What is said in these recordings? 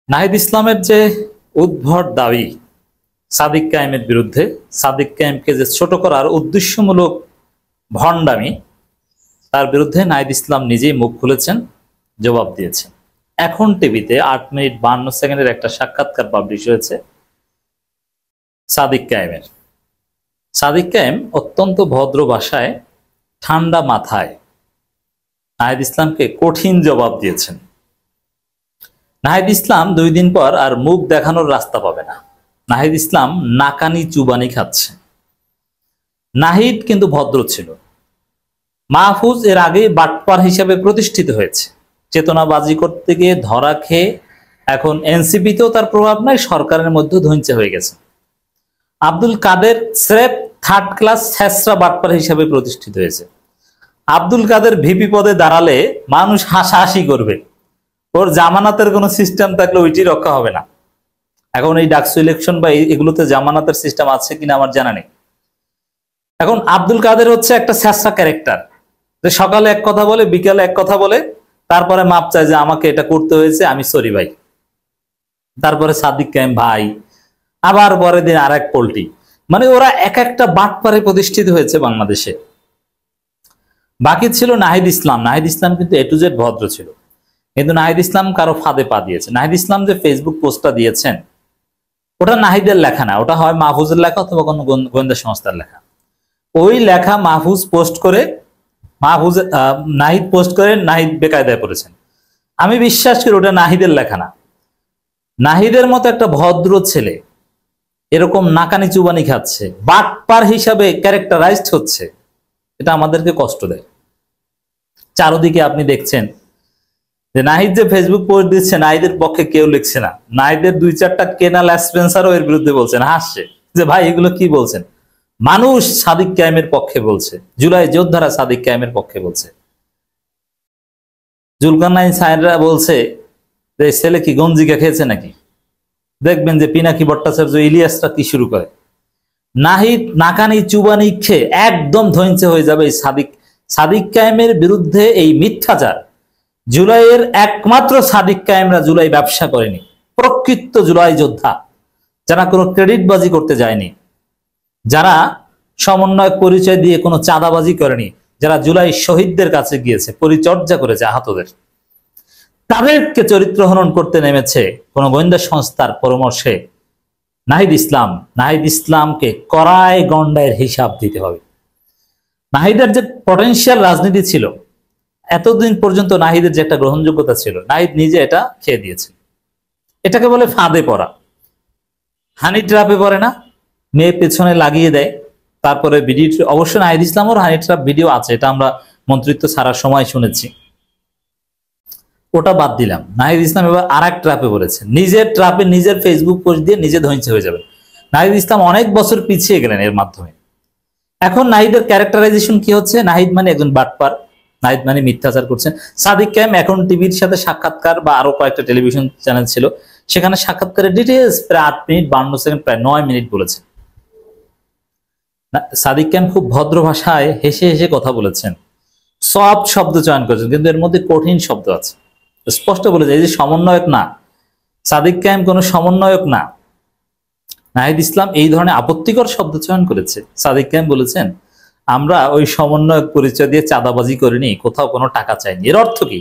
নাহিদ ইসলামের যে উদ্ভট দাবি সাদিক কায়েমের বিরুদ্ধে, সাদিক কায়েমকে যে ছোট করার উদ্দেশ্যমূলক ভণ্ডামি, তার বিরুদ্ধে নাহিদ ইসলাম নিজেই মুখ খুলেছেন, জবাব দিয়েছেন। এখন টিভিতে 8 মিনিট 52 সেকেন্ডের একটা সাক্ষাৎকার পাবলিশ হয়েছে সাদিক কায়েমের। সাদিক কায়েম অত্যন্ত ভদ্র ভাষায়, ঠান্ডা মাথায় নাহিদ ইসলামকে কঠিন জবাব দিয়েছেন। নাহিদ ইসলাম 2 দিন পর আর মুখ দেখানোর রাস্তা পাবে না। নাহিদ ইসলাম নাকানি চুবানি খাচ্ছে। নাহিদ কিন্তু ভদ্র ছিল। মাহফুজ এর আগে বাটপার হিসেবে প্রতিষ্ঠিত হয়েছে। চেতনাবাজি করতে গিয়ে ধরা খেয়ে এখন এনসিপিতেও তার প্রভাব নাই, সরকারের মধ্যে ধৈর্য হয়ে গেছে। আব্দুল কাদের স্রেফ 3rd ক্লাস ছেঁচড়া বাটপার হিসেবে প্রতিষ্ঠিত হয়েছে। আব্দুল কাদের ভিপি পদে দাঁড়ালে মানুষ হাসাহাসি করবে, ওর জামানাতের কোনো সিস্টেম থাকলে ওইটি রক্ষা হবে না। এখন এই ডাকসু ইলেকশন বা এগুলোতে জামানাতের সিস্টেম আছে কিনা আমার জানা নেই। এখন আব্দুল কাদের হচ্ছে একটা ছেঁচড়া ক্যারেক্টার, যে সকালে এক কথা বলে, বিকালে এক কথা বলে, তারপরে মাপ চায় যে আমাকে এটা করতে হয়েছে, আমি সরি ভাই। তারপরে সাদিক কায়েম ভাই, আবার পরের দিন আর এক পোল্টি। মানে ওরা এক একটা বাটপারে প্রতিষ্ঠিত হয়েছে বাংলাদেশে। বাকি ছিল নাহিদ ইসলাম। নাহিদ ইসলাম কিন্তু A to Z ভদ্র ছিল, কিন্তু নাহিদ ইসলাম কারো ফাঁদে পা দিয়েছে। নাহিদ ইসলাম যে ফেসবুক পোস্টটা দিয়েছেন, ওটা নাহিদের লেখা না, ওটা হয় মাহফুজের লেখা অথবা কোনো গোয়েন্দা সংস্থার লেখা। ওই লেখা মাহফুজ পোস্ট করে, নাহিদ পোস্ট করে, নাহিদ বেকায়দায় পড়েছেন। আমি বিশ্বাস করি ওটা নাহিদের লেখা না। নাহিদের মতো একটা ভদ্র ছেলে এরকম নাকানি চুবানি খাচ্ছে, বাটপার হিসাবে ক্যারেক্টারাইজড হচ্ছে, এটা আমাদেরকে কষ্ট দেয়। চারদিকে আপনি দেখছেন যে নাহিদ যে ফেসবুক পোস্ট দিচ্ছে, নাহিদের পক্ষে কেউ লিখছে না। নাহিদের 2-4টা কেনাল স্পেন্সারও এর বিরুদ্ধে বলছেন, হাসছে যে ভাই এগুলো কি বলছেন। মানুষ সাদিক কায়েমের পক্ষে বলছে, জুলাই যোদ্ধারা সাদিক কায়েমের পক্ষে বলছে। জুলকারনাইন সাহেবরা বলছে যে ছেলে কি গঞ্জিকা খেয়েছে নাকি। দেখবেন যে পিনাকি ভট্টাচার্য, ইলিয়াসরা কি শুরু করে। নাহিদ নাকানি চুবানি খেয়ে একদম ধ্বংস হয়ে যাবে এই সাদিক কায়েমের বিরুদ্ধে এই মিথ্যাচার। জুলাইয়ের একমাত্র সাদিক কায়েমরা জুলাই ব্যবসা করেনি, প্রকৃত জুলাই যোদ্ধা, যারা কোনো ক্রেডিটবাজি করতে যায়নি, যারা সমন্বয়ক পরিচয় দিয়ে কোনো চাঁদাবাজি করেনি, যারা জুলাই শহীদদের কাছে গিয়েছে, পরিচর্যা করেছে আহতদের, তাদেরকে চরিত্র হনন করতে নেমেছে কোন গোয়েন্দা সংস্থার পরামর্শে নাহিদ ইসলাম। নাহিদ ইসলামকে কড়ায় গন্ডায়ের হিসাব দিতে হবে। নাহিদের যে পটেনশিয়াল রাজনীতি ছিল, এতদিন পর্যন্ত নাহিদের যে একটা গ্রহণযোগ্যতা ছিল, নাহিদ নিজে এটা খেয়ে দিয়েছে। এটাকে বলে ফাঁদে পড়া। হানি ট্র্যাপে পড়ে না, মেয়ে পেছনে লাগিয়ে দেয়, তারপরে ভিডিও। অবশ্য নাহিদ ইসলামের হানি ট্র্যাপ ভিডিও আছে, এটা আমরা মন্ত্রিত্ব ছাড়ার সময় শুনেছি, ওটা বাদ দিলাম। নাহিদ ইসলাম এবার আর এক ট্র্যাপে পড়েছে, নিজের ট্র্যাপে নিজের ফেসবুক পোস্ট দিয়ে নিজে ধ্বংস হয়ে যাবে। নাহিদ ইসলাম অনেক বছর পিছিয়ে গেলেন এর মাধ্যমে। এখন নাহিদের ক্যারেক্টারাইজেশন কি হচ্ছে? নাহিদ মানে একজন বাটপার, নাহিদ মানে মিথ্যাচার করছেন। সাদিক কায়েম এখন টিভির সাথে সাক্ষাৎকার বা আরো কয়েকটা টেলিভিশন চ্যানেল ছিল, সেখানে সাক্ষাৎকারের ডিটেলস প্রায় 8 মিনিট 52 সেকেন্ড, প্রায় 9 মিনিট বলেছেন। সাদিক কায়েম খুব ভদ্র ভাষায় হেসে হেসে কথা বলেছেন, সফট শব্দ চয়ন করেছেন, কিন্তু এর মধ্যে কঠিন শব্দ আছে। স্পষ্ট বলে যায় যে সমন্বয়ক না, সাদিক কায়েম কোনো সমন্বয়ক না। নাহিদ ইসলাম এই ধরনের আপত্তিকর শব্দ চয়ন করেছে। সাদিক কায়েম বলেছেন, আমরা ওই সমন্বয়ক পরিচয় দিয়ে চাঁদাবাজি করিনি, কোথাও কোনো টাকা চাইনি। এর অর্থ কি?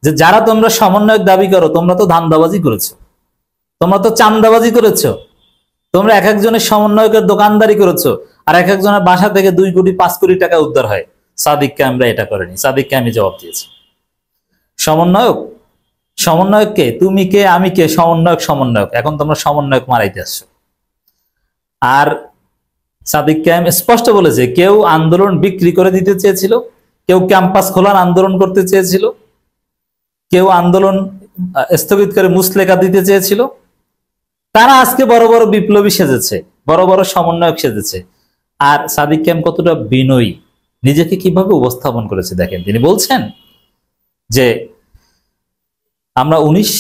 যে যারা তোমরা সমন্বয়ক দাবি করো, তোমরা তো ধান্দাবাজি করেছো, তোমরা তো চাঁদাবাজি করেছো, তোমরা এক একজনের সমন্বয়কের দোকানদারি করেছো, আর এক একজনের বাসা থেকে 2 কোটি 5 কোটি টাকা উদ্ধার হয়। সাদিক কায়েমরা এটা করেনি। সাদিক কায়েমই জবাব দিয়েছে। সমন্বয়ক কে? তুমি কে, আমি কে? সমন্বয়ক। এখন তোমরা সমন্বয়ক মারাইতে আসছো। আর সাদিক কায়েম স্পষ্ট বলেছে, কেউ আন্দোলন বিক্রি করে দিতে চেয়েছিল, কেউ ক্যাম্পাস খোলার আন্দোলন করতে চেয়েছিল, কেউ আন্দোলন স্থগিত করে মুসলেখা দিতে চেয়েছিল। তারা আজকে বড় বড় বিপ্লবী সেজেছে, বড় বড় সমন্বয়ক সেজেছে। আর সাদিক কায়েম কতটা বিনয়ী, নিজেকে কিভাবে উপস্থাপন করেছে দেখেন। তিনি বলছেন যে আমরা 19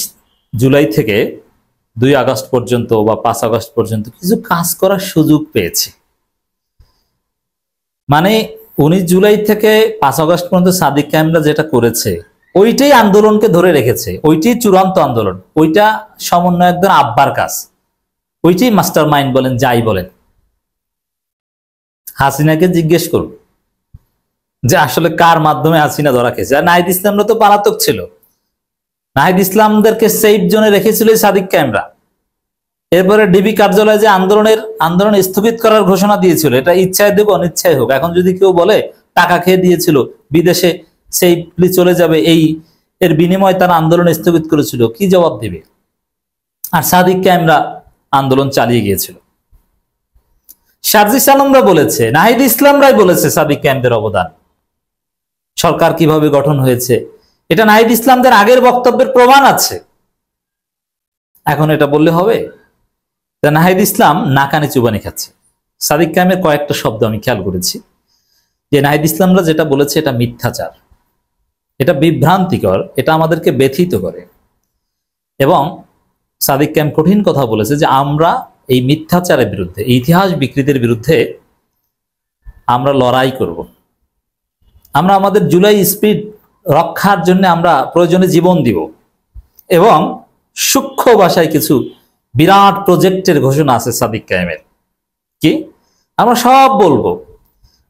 জুলাই থেকে 2 আগস্ট পর্যন্ত বা 5 আগস্ট পর্যন্ত কিছু কাজ করার সুযোগ পেয়েছি। মানে 19 জুলাই থেকে 5 আগস্ট পর্যন্ত সাদিক কায়েমরা যেটা করেছে, ওইটাই আন্দোলনকে ধরে রেখেছে, ওইটাই চূড়ান্ত আন্দোলন, ওইটা সমন্বয়কদের আব্বার কাজ, ওইটাই মাস্টার মাইন্ড বলেন যাই বলেন। হাসিনাকে জিজ্ঞেস করুন যে আসলে কার মাধ্যমে হাসিনা ধরা খেয়েছে। আর নাহিদ ইসলামরা তো পলাতক ছিল, নাহিদ ইসলামদেরকে সেফ জোনে রেখেছিল সাদিক কায়েমরা। এরপরে ডিবি কার্যালয়ে যে আন্দোলন স্থগিত করার ঘোষণা দিয়েছিল, এটা ইচ্ছায় দেব অনিচ্ছায় হোক। এখন যদি কেউ বলে টাকা খেয়ে দিয়েছিল, বিদেশে সেফলি চলে যাবে, এর বিনিময়ে তারা আন্দোলন স্থগিত করেছিল, কি জবাব দিবে? আর সাদিক কায়েমরা আন্দোলন চালিয়ে গিয়েছিল। সার্জিস আলমরা বলেছে, নাহিদ ইসলামরাই বলেছে সাদিক কায়েমদের অবদান, সরকার কিভাবে গঠন হয়েছে, এটা নাহিদ ইসলামদের আগের বক্তব্যের প্রমাণ আছে। এখন এটা বললে হবে? নাহিদ ইসলাম নাকানি চুবানি খাচ্ছে। সাদিক কায়েমের কয়েকটা শব্দ আমি খেয়াল করেছি, যে নাহিদ ইসলামরা যেটা বলেছে এটা মিথ্যাচার, এটা বিভ্রান্তিকর, এটা আমাদেরকে ব্যথিত করে। এবং সাদিক কায়েম কঠিন কথা বলেছে যে আমরা এই মিথ্যাচারের বিরুদ্ধে, ইতিহাস বিকৃতির বিরুদ্ধে আমরা লড়াই করব। আমরা আমাদের জুলাই স্পিরিট রক্ষার জন্য আমরা প্রয়োজনে জীবন দিব। এবং সূক্ষ্ম ভাষায় কিছু বিরাট প্রজেক্টের ঘোষণা আছে সাদিক কায়েমের, কি আমরা সব বলবো।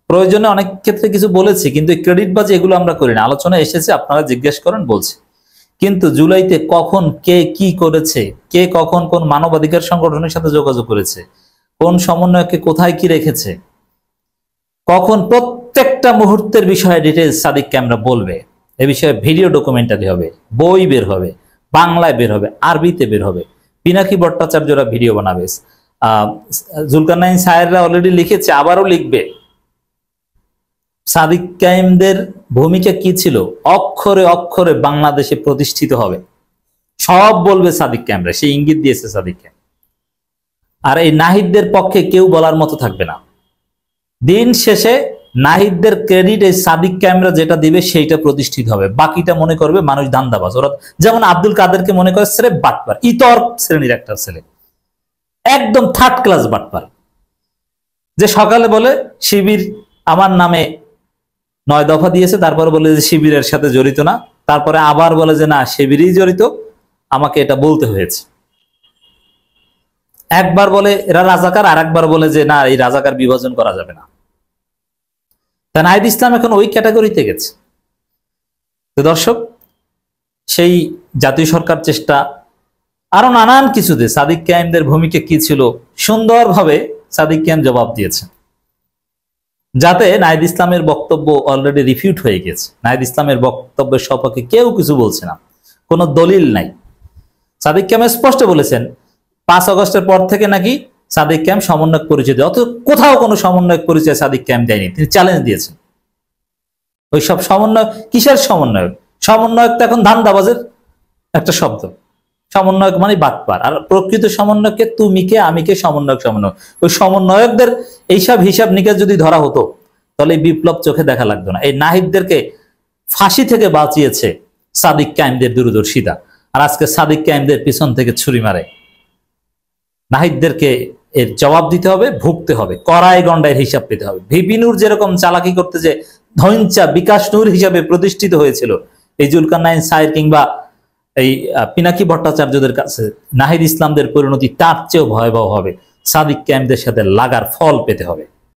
প্রয়োজনে অনেক ক্ষেত্রে কিছু বলেছি, কিন্তু ক্রেডিট বাজি এগুলো আমরা করি না। আলোচনা এসেছে, আপনারা জিজ্ঞেস করেন, বলছি। কিন্তু জুলাইতে কখন কে কি করেছে, কে কখন কোন মানবাধিকার সংগঠনের সাথে যোগাযোগ করেছে, কোন সমন্বয়কে কোথায় কি রেখেছে, কখন প্রত্যেকটা মুহূর্তের বিষয়ে ডিটেলস সাদিক কায়েমরা বলবে। এ বিষয়ে ভিডিও ডকুমেন্টারি হবে, বই বের হবে, বাংলায় বের হবে, আরবিতে বের হবে, পিনাকি ভট্টাচার্যরা ভিডিও বানাবে, জুলকারনাইন সাহেবরা অলরেডি লিখেছে, আবারও লিখবে। সাদিক কায়েমদের ভূমিকা কি ছিল, অক্ষরে অক্ষরে বাংলাদেশে প্রতিষ্ঠিত হবে, সব বলবে সাদিক কায়েমরা, সেই ইঙ্গিত দিয়েছে সাদিক কায়েম। আর এই নাহিদদের পক্ষে কেউ বলার মতো থাকবে না। দিন শেষে নাহিদদের ক্রেডিট এই সাদিক কায়েমরা যেটা দিবে সেইটা প্রতিষ্ঠিত হবে, বাকিটা মনে করবে মানুষ ধান্দাবাজ। ওরা যেমন আব্দুল কাদেরকে মনে করে ছেলে বাটপার, ইতর শ্রেণীর একটা ছেলে, একদম থার্ড ক্লাস বাটপার, যে সকালে বলে শিবির আমার নামে 9 দফা দিয়েছে, তারপরে বলে যে শিবিরের সাথে জড়িত না, তারপরে আবার বলে যে না শিবিরই জড়িত, আমাকে এটা বলতে হয়েছে। একবার বলে এরা রাজাকার, আর একবার বলে যে না এই রাজাকার বিভাজন করা যাবে না। তা নাহিদ ইসলাম এখন ওই ক্যাটাগরিতে গেছে। তো দর্শক, সেই জাতীয় সরকার চেষ্টা, আরো নানান কিছুতে সাদিক কায়েমদের ভূমিকা কি ছিল সুন্দরভাবে সাদিক কায়েম জবাব দিয়েছেন, যাতে নাহিদ ইসলামের বক্তব্য অলরেডি রিফিউট হয়ে গেছে। নাহিদ ইসলামের বক্তব্যের সপক্ষে কেউ কিছু বলছে না, কোনো দলিল নাই। সাদিক কায়েম স্পষ্ট বলেছেন 5 আগস্টের পর থেকে নাকি সাদিক কায়েম সমন্বয়ক পরিচয় দেয়, অত কোথাও কোনো সমন্বয়ক পরিচয় সাদিক কায়েম দেয়নি। তিনি চ্যালেঞ্জ দিয়েছেন। ওই সব সমন্বয়ক কিসের সমন্বয়ক? সমন্বয়ক তো এখন ধান্দাবাজের একটা শব্দ। সমন্বয়ক মানে বাটপার, আর প্রকৃত সমন্বয়কে তুমি কে আমি কে, সমন্বয়ক সমন্বয়ক। ওই সমন্বয়কদের এইসব হিসাব নিকাশ যদি ধরা হতো তাহলে বিপ্লব চোখে দেখা লাগতো না। এই নাহিদদেরকে ফাঁসি থেকে বাঁচিয়েছে সাদিক কায়েমদের দূরদর্শিতা, আর আজকে সাদিক কায়েমদের পিছন থেকে ছুরি মারে। নাহিদদেরকে এর জবাব দিতে হবে, ভুগতে হবে, কড়াই গন্ডায়ের হিসাব পেতে হবে। ভিপি নূর যেরকম চালাকি করতে যে ধৈঞ্চা বিকাশ নূর হিসাবে প্রতিষ্ঠিত হয়েছিল এই জুলকারনাইন সাহেব কিংবা এই পিনাকি ভট্টাচার্যদের কাছে, নাহিদ ইসলামদের পরিণতি তার চেয়েও ভয়াবহ হবে। সাদিক কায়েমদের সাথে লাগার ফল পেতে হবে।